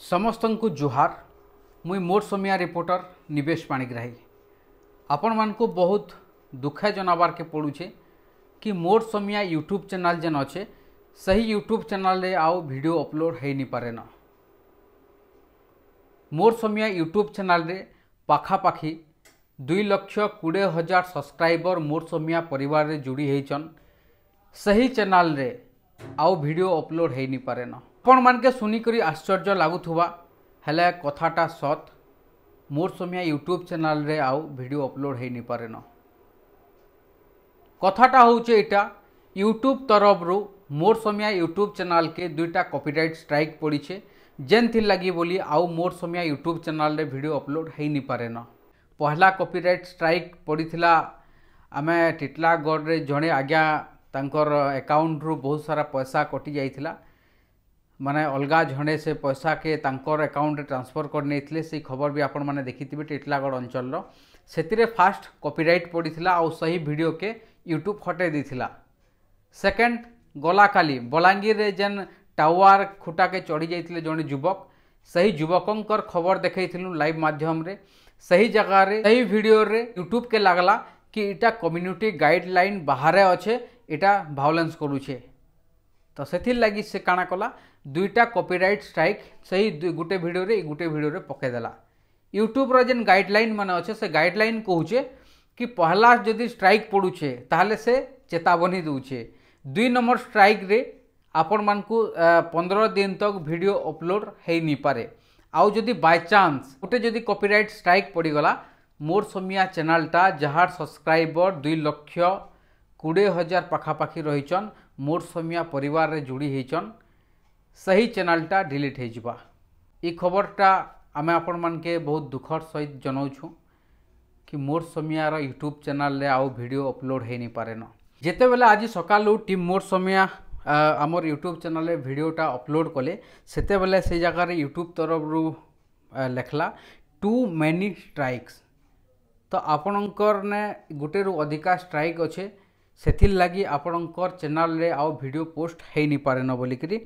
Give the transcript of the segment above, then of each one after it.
समस्तंकु जुहार मुई मोर सोमिया रिपोर्टर निवेश पाणिग्राही आपण मानकु बहुत दुखे जनाबार के पड़ुछे कि मोर सोमिया यूट्यूब चैनल जेन अच्छे सही यूट्यूब चैनल रे आउ वीडियो अपलोड हो नहीं पारे न। मोर सोमिया यूट्यूब चैनल रे पाखापाखी 2,20,000 सब्सक्राइबर मोर सोमिया परिवार रे जुड़ी होइछन। सही चैनल रे आउ वीडियो अपलोड हो नहीं पारे न। आपण मान के सुनिकरी आश्चर्य लगुवा हेले कथाटा सत मोर सोमिया यूट्यूब चैनल रे आउ वीडियो अपलोड हो नहीं पारे न। कथाटा होचे इटा यूट्यूब तरफ रू मोर सोमिया यूट्यूब चैनल के दुईटा कॉपीराइट स्ट्राइक पड़ी छे जेन थी लगी बोली आउ मोर सोमिया यूट्यूब चैनल रे वीडियो अपलोड हो नहीं पारे न। पहला कॉपीराइट स्ट्राइक पड़ीथिला आमे टिटलागढ़ रे जड़े आज्ञा तांकर अकाउंट रू बहुत सारा पैसा कटि जाइथिला माने अलगा झंडे से पैसा के तांकर अकाउंट रे ट्रांसफर कर नेथिले से खबर भी आपण माने देखिथिबे टिटलागढ़ अंचल रो सेतिरे फास्ट कॉपीराइट पड़ीथिला और सही वीडियो के यूट्यूब हटे देथिला। सेकंड गला काली बलांगीर रे जेन टावर खुटा के चढ़ी जाइथिले जने युवक सही युवकंकर खबर देखैथिलु लाइव माध्यम रे सही जगह रे सही वीडियो रे यूट्यूब के लागला कि इटा कम्युनिटी गाइडलाइन बाहर अच्छे इटा भायोलेंस करूछे तो सेथिर लगी से काना कला दुईटा कॉपीराइट स्ट्राइक सही गुटे वीडियो रे पकेदेला। यूट्यूब रो जेन गाइडलाइन माने अच्छे से गाइडलाइन कहूचे कि पहला जदि स्ट्राइक पड़ुछे ताहले से चेतावनी दूचे। 2 नंबर स्ट्राइक रे आपण मानकु 15 दिन तक वीडियो अपलोड हो नहीं पारे। आउ जदि बाय चांस गोटे जदि कॉपीराइट स्ट्राइक पड़ीगला मोर सोमिया चैनलटा जहार सब्सक्राइबर 2,20,000 पाखापाखी रहीचन मोर सोमिया परिवार रे जुड़ी होइचन सही चैनलटा डिलीट हो जिबा। ई खबरटा आमे आपण मान के बहुत दुखर सहित जनाउछु कि मोर सोमिया रो यूट्यूब चैनल रे आउ वीडियो अपलोड हो नहीं पारे न। जेते बेले आज सकालू टीम मोर सोमिया आमर यूट्यूब चैनल रे वीडियोटा अपलोड कले सेते बेले से जगह रे यूट्यूब तरफ रू लेखला टू मेनी स्ट्राइक्स तो आपणकर ने गोटे रु अधिका स्ट्राइक अच्छे सेथिर लगी आपणकर चैनल रे आउ वीडियो पोस्ट हो नहीं पारे न बोलिकी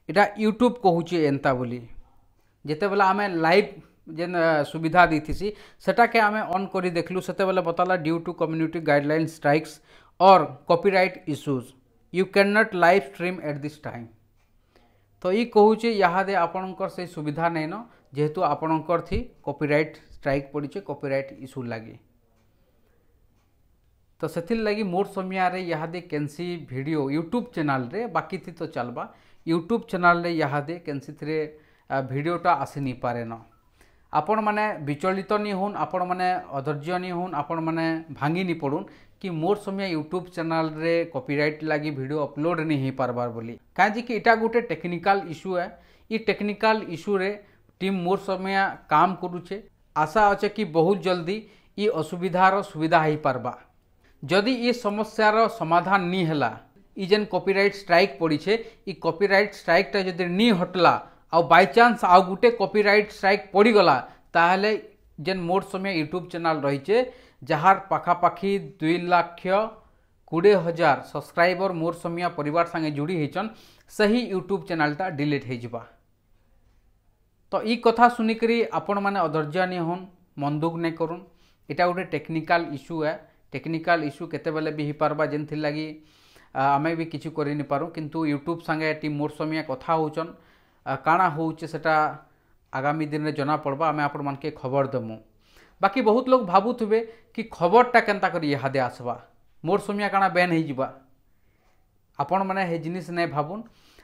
इटा यूट्यूब कहूचे एंता बोली। जेते बेले आमे लाइव जेन सुविधा दीथीसी सेटा के आमे ऑन करी देखलु सेते बेले बताला due to community guideline strikes और copyright issues you can not live stream at this time तो ये कहूचे यादे आपणकर से सुविधा नहीं न जेहेतु आपणकर थी कॉपीराइट स्ट्राइक पड़ीचे कॉपीराइट इश्यू लगी तो सेथिर लगी मोर सोमिया रे यादे कैंसी वीडियो यूट्यूब चैनल रे बाकी थी तो चलबा यूट्यूब चैनल रे यादे कैंसी थ्रे वीडियोटा आसी नहीं पारे न। आपण माने विचलित नहीं होन आपण माने अधैर्य नहीं होन आपण माने भांगी नहीं पड़ुन कि मोर सोमिया यूट्यूब चैनल रे कॉपीराइट लगी वीडियो अपलोड नहीं हो पारबार बोली कहीं कि इटा गोटे टेक्निकल इश्यू है। ये टेक्निकल इश्यू रे टीम मोर सोमिया काम करूचे आशा अच्छे कि बहुत जल्दी ये असुविधार सुविधा हो पारबा। जदि ये समस्यार समाधान नहीं हैला ई जेन कॉपीराइट स्ट्राइक पड़ी छे ई कॉपीराइट स्ट्राइकटा जदि नहीं हटला आ बाय चांस आउ गुटे कॉपीराइट स्ट्राइक पड़ीगला ताहले जेन मोर सोमिया यूट्यूब चैनल रहीचे जहार पाखापाखी 2,20,000 सब्सक्राइबर मोर सोमिया परिवार संगे जुड़ी होइचन सही यूट्यूब चैनलटा डिलीट हो जिबा। तो ई कथा सुनिकरी आपण माने अधैर्य नहीं होन मन दुख नहीं करुन इटा गोटे टेक्निकल इश्यू है। टेक्निकल इश्यू केते बेले भी हो पारबा जेन थी लगी आमे भी किछु करि नहीं पारू किंतु यूट्यूब संगे टीम मोर सोमिया कथा होचन काना होचे सेटा आगामी दिन रे जना पड़बा आमे आपण मान के खबर देमु। बाकी बहुत लोग भाबुथबे कि खबरटा केनता करी इहादे आसबा मोर सोमिया काना बैन हो जिबा आपण माने हे जिनिस नै भाबुन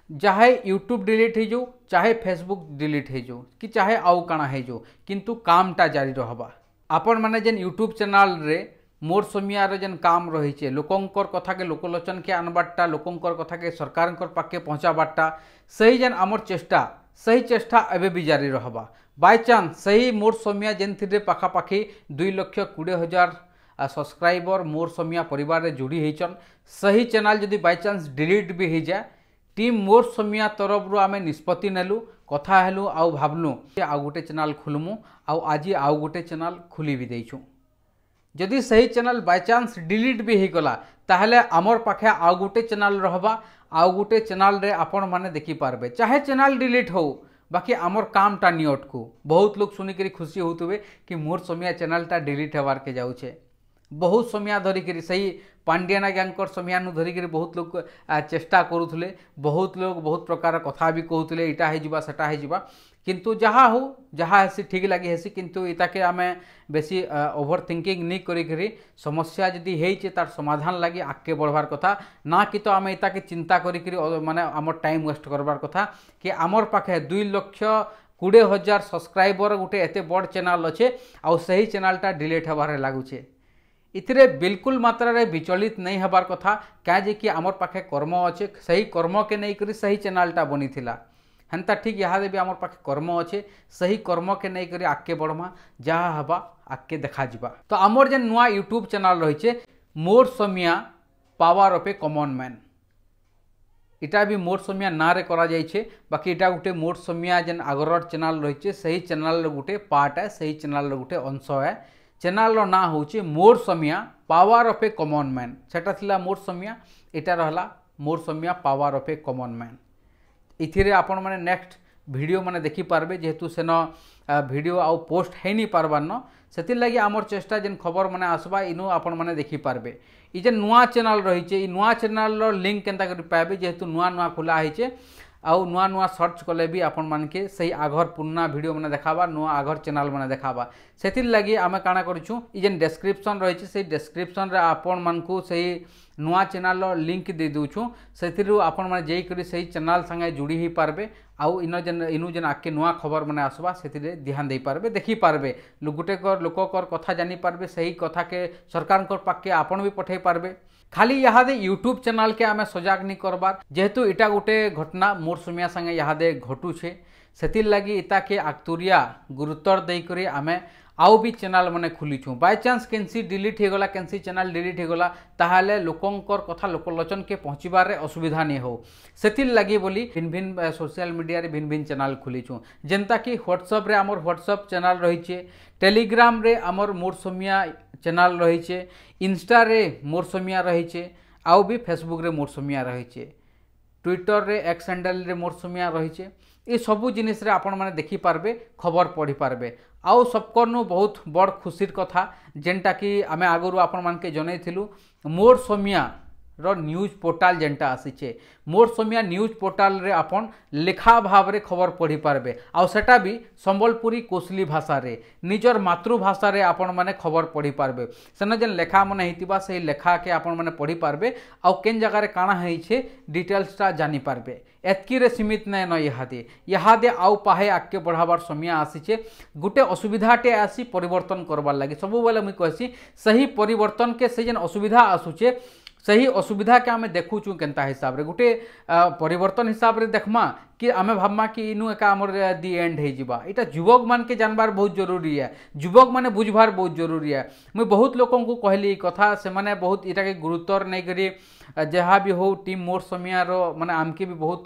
चाहे यूट्यूब डिलीट हो जाऊ चाहे फेसबुक डिलीट हो जाऊ कि चाहे आउ काना हो जाऊ किंतु कामटा जारी रहबा। आपण माने जेन यूट्यूब चैनल रे मोर सोमिया रे जेन काम रही है लोकंकर कथा के लोकलोचन के आनबाटा लोकंकर कथा के सरकार पाखे पहुँचाबाटा सही जेन आमर चेष्टा सही चेष्टा एबे भी जारी रहबा। बाय चांस सही मोर सोमिया जेन थी पाखापाखी 2,20,000 सब्सक्राइबर मोर सोमिया परिवार रे जुड़ी होइचन सही चैनल जदि बाय चांस डिलीट भी हो जाए टीम मोर सोमिया तरफ रू आमे निष्पत्ति नेलु कथा हेलु आउ भाबलु आउ गोटे चैनल खुलमु आउ आज आउ गोटे चैनल खुली भी देइछु। जदि सही चैनल बाय चांस डिलीट भी हो गला ताहले आमर पाखे आउ गोटे चैनल रहबा आउ गोटे चैनल रे आपण माने देखि पारबे चाहे चैनल डिलीट हो बाकी आमर कामटा नि अटकू। बहुत लोग सुनिक खुशी होते कि मोर समिया चैनलटा डिलीट होबार के जाऊे। बहुत समय धरिकी सही पांडियाना गैंग समय धरिकी बहुत लोग चेष्टा करुले, बहुत लोग बहुत प्रकार कथा भी कहते इटा सेटा हो, किंतु जहाँ हो जहाँ हेसी ठीक लगे हेसी, किंतु इताके आम बेसी ओभर थिंकिंग नहीं करी समस्या जदि होइछे तार समाधान लगी आगे बढ़वार कथा ना कि तो आम इताके चिंता करी माने आम टाइम वेस्ट करवार कथा कि आमर पाखे 2,20,000 सब्सक्राइबर गोटे एत बड़ चैनल अच्छे आउ सही चैनलटा डिलीट होबार लगुचे। इथिरे बिल्कुल मात्रा रे विचलित नहीं हबार कथा क्या कि आमर पाखे कर्म अच्छे, सही कर्म के नहीं करी सही चैनलटा बनी थिला। हेन्ता ठीक यहाँ भी आमर पाखे कर्म अच्छे, सही कर्म के नहीं करी आगे बढ़मा, जहाँ हवा आगे देखा जिबा। तो आमर जेन नुआ यूट्यूब चैनल रही मोर समिया power of a common man, इटा भी मोर समिया ना रे करा जाइछे। बाकी इटा गोटे मोर समिया जेन आगरर चैनल रही सही चैनल गोटे पार्ट है, सही चैनल गोटे अंश है। चैनल ना होचे मोर समिया power of a common man, सेटा थिला मोर समिया, इटा रहला मोर समिया power of a common man. इथिरे आपण माने नेक्स्ट वीडियो माने देखि पारबे, जेहेतु सेन वीडियो आउ पोस्ट है नहीं पारबार न, सेति लगी आमर चेष्टा जेन खबर माने आसबा इनु आपण माने देखि पारबे। ई जे नुआ चैनल रही है, नुआ चैनल लिंक केनता करि पाबे, जेहेतु नुआ नुआ खोला है आउ नुआ नुआ सर्च कले भी आपण मान के सही आघर पुराना वीडियो मैंने देखाबा, नुआ आघर चैनल मैंने देखाबा। सेतिर लगी आमे काना करिछु ई जेन डिस्क्रिप्शन रही से डिस्क्रिप्शन रे आपण मान को सही नुआ चैनल लिंक दे दूछु, सेतिरु आपण माने जेई करी सही चैनल संगे जुड़ी ही पारबे। आउ इनु जेन आके नुआ खबर मैंने आसबा सेतिरे ध्यान दे पारबे, देखि पारबे, गुटेकर लोककर कथा जानी पारबे, सही कथा के सरकार पाके आपण भी पठे पारबे। खाली यहाँ यूट्यूब चैनल के आमे सजाग नहीं करबार, जेहेतु इटा गोटे घटना मोर समिया संगे यहाँ घटुछे, सेतिर लगी इता के आक्तुरिया गुरुत्व देकरी आमे आउ भी चैनल माने खुलीछू। बाय चांस केनसी डिलीट होगला, केनसी चैनल डिलीट होगला, ताहाले लोकंकर कथा लोकलोचन के पहुँचबार असुविधा नहीं हो, सेतिर लगी बोली भिन्न भिन्न सोशल मीडिया रे भिन्न भिन्न चैनल खुलीछू। जेनता कि व्हाट्सएप रे आमर व्हाट्सएप चैनल रही, टेलीग्राम रे आमर मोर समिया चैनल रही, इंस्टा रे मोर समिया रही, आउ भी फेसबुक रे मोर समिया रही, ट्विटर रे एक्स हैंडल रे मोर समिया रही। ये सबू जिनिस रे आपण माने देखि पारबे, खबर पढ़ी पारबे। आउ सबकरनु बहुत बड़ खुशीर कथा जेनटा कि आमे आगरु आपण मान के जनैथिलु, मोर समिया रो न्यूज पोर्टाल जेनटा आसीचे, मोर समिया न्यूज पोर्टाल रे आपण लेखा भाव रे खबर पढ़ी पारबे, आउ सेटा भी संबलपुरी कोसली भाषा रे निजर मातृभाषा रे आपण माने खबर पढ़ी पारबे। सेना जेन लेखा माने हितिबा से लेखा के आपण माने पढ़ी पारबे, आउ केन जगह रे काना हेइछे डिटेल्सटा जानी पारबे। एतकी रे सीमित नै न, इहादे आउ पाहे आगे बढ़ाबार समय आसीचे। गुटे असुविधाटे आसी परिवर्तन करबार लगी सबु बेले मुई कहसी सही परिवर्तन के से जेन असुविधा आसुचे, सही असुविधा के आमे देखुचु केनता हिसाब रे, गुटे परिवर्तन हिसाब रे देखमा कि आमे भाबमा कि इनु एका आमर दी एंड हे जिबा। इटा युवक मान के जानबार बहुत जरूरी है, युवक माने बुझबार बहुत जरूरी है। मुई बहुत लोगों को कहली कथा, से माने बहुत इटा के गुरुत्व नहीं करी, जहाँ भी हो टीम मोर समिया रो माने आमके भी बहुत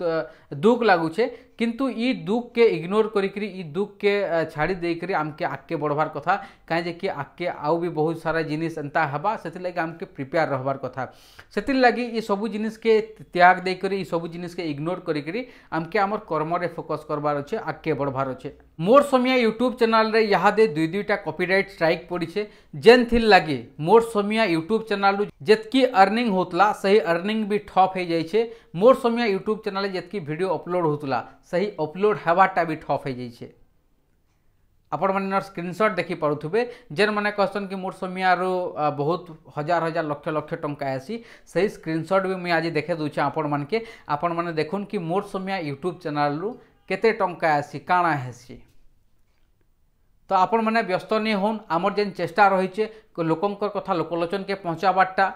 दुख लागुचे, किंतु ई दुख के इग्नोर करी, ई दुख के छाड़ी देकरी आमके आगे बढ़वार कथा, कहीं कि आगे आउ भी बहुत सारा जिनिस एंता हबा, सेति लगी आमके प्रिपेयर रहबार कथा। सेति लगी ई सबु जिनिस के त्याग देकरी, ई सबु जिनिस के इग्नोर करी आमके आमर कर्म रे फोकस करबार अच्छे, आगे बढ़वार अच्छे। मोर समिया यूट्यूब चैनल रे इहादे दुईटा कॉपीराइट स्ट्राइक पड़ी छे, जेन थिल लगी मोर समिया यूट्यूब चैनल जेतकी अर्निंग होतला सही अर्निंग भी ठप हो जाइए। मोर समिया यूट्यूब चैनल जेतकी वीडियो अपलोड होतला सही अपलोड हेबाटा भी ठप हो जाइए। आपण माने स्क्रीनशॉट देखि पारुथुबे, जेन माने कहसन कि मोर समिया रो बहुत हजार हजार लक्ष लक्ष टंका आसी, सही स्क्रीनशॉट भी मुई आज देखे दूचे आपण मान के। आपण माने देखुन कि मोर समिया यूट्यूब चैनल रु केते टंका आसी, काଣା हेसी। तो आपण माने व्यस्त नहीं होन, आमर जेन चेष्टा रही लोकंकर कथा लोकलोचन के पहुँचाबारटा,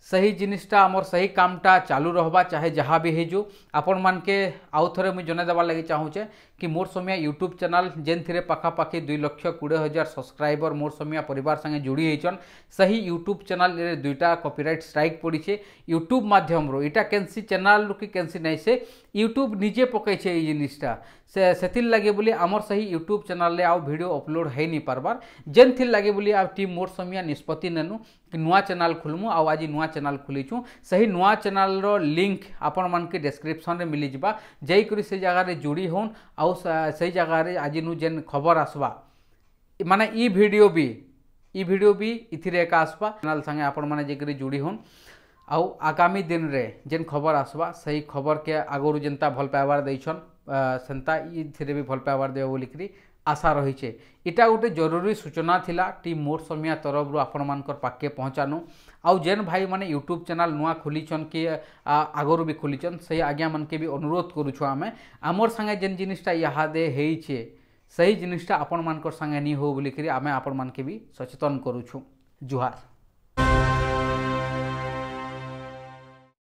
सही जिनिसटा आमर सही कामटा चालू रहबा, चाहे जहाँ भी हेजु। आपण मान के आउ थरे मुझे जन देवार लगी चाहूचे कि मोर समिया यूट्यूब चैनल जेन थिरे पाखापाखि 2,20,000 सब्सक्राइबर मोर समिया परिवार संगे जुड़ी होचन, सही यूट्यूब चैनल रे दुईटा कॉपीराइट स्ट्राइक पड़ी छे। यूट्यूब माध्यम रो इटा केनसी चैनल रू कि केनसी नहीं से यूट्यूब निजे पकई छे ई जिनिसटा, सेथिर लगे बोली आमर सही यूट्यूब चैनल रे आउ वीडियो अपलोड है नहीं पारबार, जेन थिर लगे बोली आ टीम मोर समिया निष्पत्ति नेनु कि नुआ चैनल खुलमु। आउ आज नुआ चैनल खुलीचु, सही नुआ चैनल रो लिंक आपण मान के डिस्क्रिप्शन रे मिली जिबा, जई करी से जगह रे जुड़ी होन, आउ आउ सही जगह रे आज नु जेन खबर आसवा माने ई वीडियो भी इथिरे एका आसवा चैनल संगे आपण माने जेकरी जुड़ी होन आउ आगामी दिन रे जेन खबर आसवा सही खबर के आगरु जेनता भल पाइबार दैछन सेंता इथिरे भी भल पाइबार देबो बोलिकरी आशा रही है। इटा गोटे जरूरी सूचना थिला टीम मोर समिया तरफ आपण मानकर पाके पहुँचानु आउ जेन भाई माने यूट्यूब चैनल नुआ खोलीछन कि आगरु भी खोलीछन सही आज्ञा मन के भी अनुरोध करूछु आमे आमर संगे जेन जिनिसटा इहादे हेइछे सही जिनिसटा आपण मानकर संगे नी हो बोलिकरी आमे आपण मान के भी सचेतन करूछु। जुहार।